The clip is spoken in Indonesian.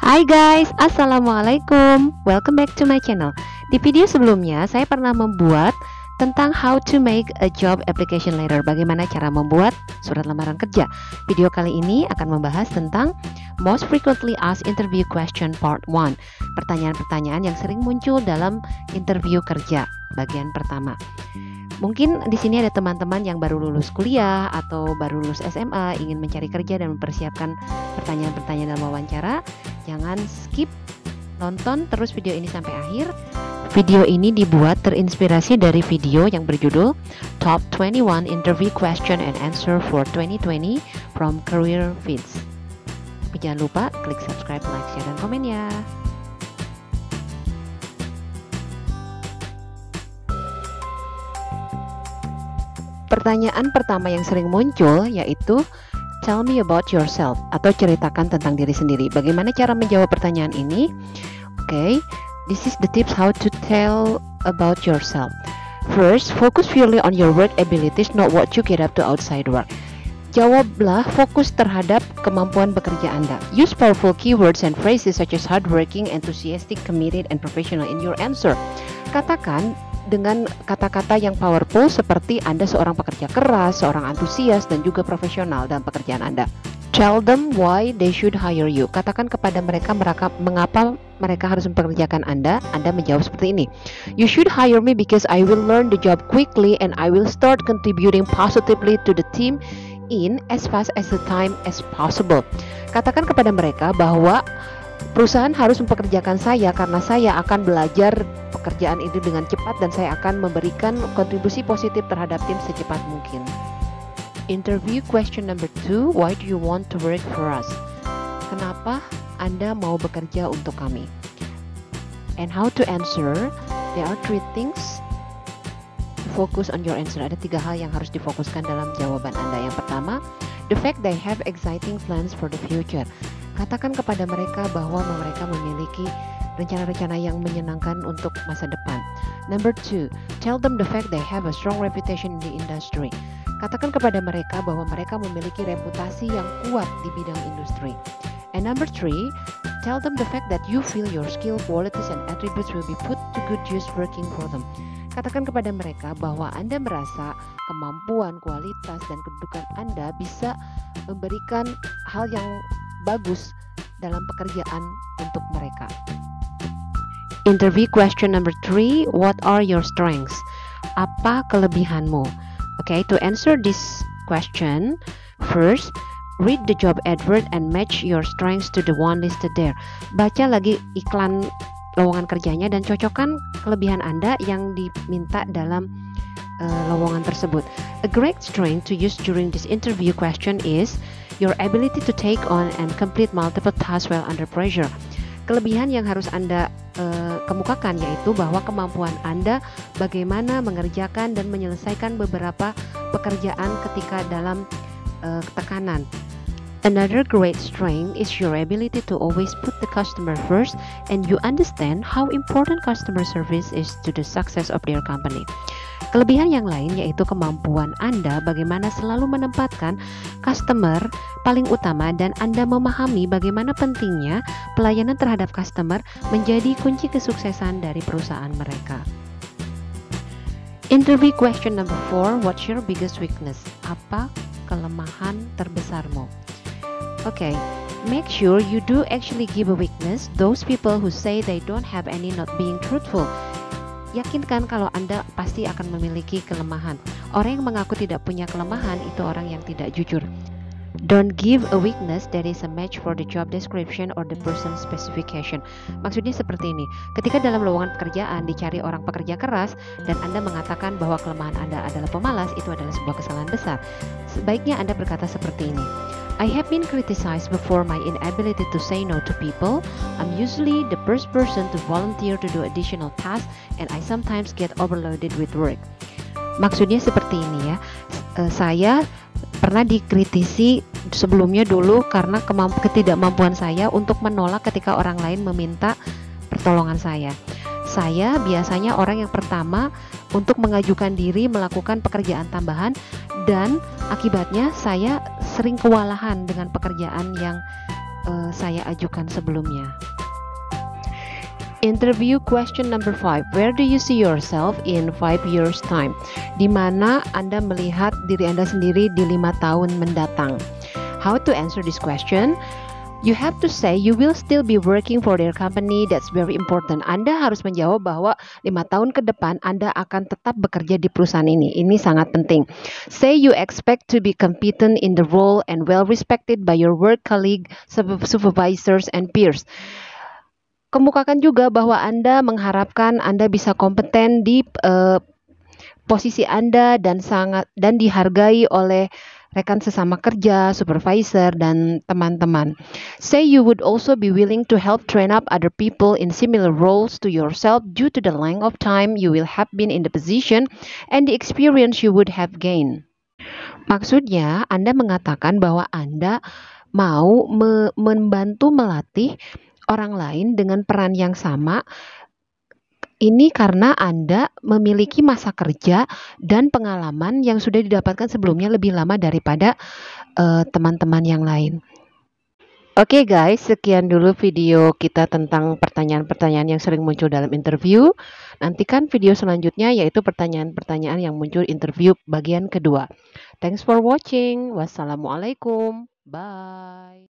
Hai guys, Assalamualaikum. Welcome back to my channel. Di video sebelumnya saya pernah membuat tentang how to make a job application letter, bagaimana cara membuat surat lamaran kerja. Video kali ini akan membahas tentang most frequently asked interview question part 1. Pertanyaan-pertanyaan yang sering muncul dalam interview kerja, bagian pertama. Mungkin di sini ada teman-teman yang baru lulus kuliah atau baru lulus SMA, ingin mencari kerja dan mempersiapkan pertanyaan-pertanyaan dalam wawancara. Jangan skip, nonton terus video ini sampai akhir. Video ini dibuat terinspirasi dari video yang berjudul Top 21 Interview Question and Answer for 2020 from Career Feeds. Tapi jangan lupa klik subscribe, like, share, dan komen ya. Pertanyaan pertama yang sering muncul yaitu tell me about yourself atau ceritakan tentang diri sendiri. Bagaimana cara menjawab pertanyaan ini? Oke, this is the tips how to tell about yourself. First, focus purely on your work abilities, not what you get up to outside work. Jawablah fokus terhadap kemampuan bekerja Anda. Use powerful keywords and phrases such as hardworking, enthusiastic, committed, and professional in your answer. Katakan dengan kata-kata yang powerful seperti Anda seorang pekerja keras, seorang antusias, dan juga profesional dalam pekerjaan Anda. Tell them why they should hire you. Katakan kepada mereka mengapa mereka harus mempekerjakan Anda. Anda menjawab seperti ini. You should hire me because I will learn the job quickly and I will start contributing positively to the team in as fast as the time as possible. Katakan kepada mereka bahwa perusahaan harus mempekerjakan saya karena saya akan belajar pekerjaan itu dengan cepat dan saya akan memberikan kontribusi positif terhadap tim secepat mungkin. Interview question number 2, why do you want to work for us? Kenapa Anda mau bekerja untuk kami? And how to answer? There are 3 things. Focus on your answer. Ada 3 hal yang harus difokuskan dalam jawaban Anda. Yang pertama, the fact they have exciting plans for the future. Katakan kepada mereka bahwa mereka memiliki rencana-rencana yang menyenangkan untuk masa depan. Number 2, tell them the fact they have a strong reputation in the industry. Katakan kepada mereka bahwa mereka memiliki reputasi yang kuat di bidang industri. And number 3, tell them the fact that you feel your skill, qualities, and attributes will be put to good use working for them. Katakan kepada mereka bahwa Anda merasa kemampuan, kualitas, dan kedudukan Anda bisa memberikan hal yang bagus dalam pekerjaan untuk mereka. Interview question number 3, what are your strengths? Apa kelebihanmu? Okay, to answer this question, first, read the job advert and match your strengths to the one listed there. Baca lagi iklan lowongan kerjanya dan cocokkan kelebihan Anda yang diminta dalam lowongan tersebut. A great strength to use during this interview question is your ability to take on and complete multiple tasks while under pressure. Kelebihan yang harus Anda kemukakan yaitu bahwa kemampuan Anda bagaimana mengerjakan dan menyelesaikan beberapa pekerjaan ketika dalam tekanan. Another great strength is your ability to always put the customer first and you understand how important customer service is to the success of their company. Kelebihan yang lain yaitu kemampuan Anda bagaimana selalu menempatkan customer paling utama dan Anda memahami bagaimana pentingnya pelayanan terhadap customer menjadi kunci kesuksesan dari perusahaan mereka. Interview question number 4, what's your biggest weakness? Apa kelemahan terbesarmu? Okay, make sure you do actually give a weakness. Those people who say they don't have any not being truthful. Yakinkan kalau Anda pasti akan memiliki kelemahan. Orang yang mengaku tidak punya kelemahan itu orang yang tidak jujur. Don't give a weakness that is a match for the job description or the person's specification. Maksudnya seperti ini. Ketika dalam lowongan pekerjaan dicari orang pekerja keras dan Anda mengatakan bahwa kelemahan Anda adalah pemalas, itu adalah sebuah kesalahan besar. Sebaiknya Anda berkata seperti ini. I have been criticized before my inability to say no to people. I'm usually the first person to volunteer to do additional tasks and I sometimes get overloaded with work. Maksudnya seperti ini ya. Saya pernah dikritisi sebelumnya dulu karena ketidakmampuan saya untuk menolak ketika orang lain meminta pertolongan saya. Saya biasanya orang yang pertama untuk mengajukan diri melakukan pekerjaan tambahan dan akibatnya saya sering kewalahan dengan pekerjaan yang saya ajukan sebelumnya. Interview question number 5. Where do you see yourself in 5 years time? Di mana Anda melihat diri Anda sendiri di 5 tahun mendatang? How to answer this question? You have to say you will still be working for their company. That's very important. Anda harus menjawab bahwa 5 tahun ke depan Anda akan tetap bekerja di perusahaan ini. Ini sangat penting. Say you expect to be competent in the role and well respected by your work colleague, supervisors, and peers. Kemukakan juga bahwa Anda mengharapkan Anda bisa kompeten di posisi Anda dan dihargai oleh rekan sesama kerja, supervisor, dan teman-teman. Say you would also be willing to help train up other people in similar roles to yourself due to the length of time you will have been in the position and the experience you would have gained. Maksudnya, Anda mengatakan bahwa Anda mau membantu melatih orang lain dengan peran yang sama. Ini karena Anda memiliki masa kerja dan pengalaman yang sudah didapatkan sebelumnya lebih lama daripada teman-teman yang lain. Oke guys, sekian dulu video kita tentang pertanyaan-pertanyaan yang sering muncul dalam interview. Nantikan video selanjutnya yaitu pertanyaan-pertanyaan yang muncul interview bagian kedua. Thanks for watching. Wassalamualaikum. Bye.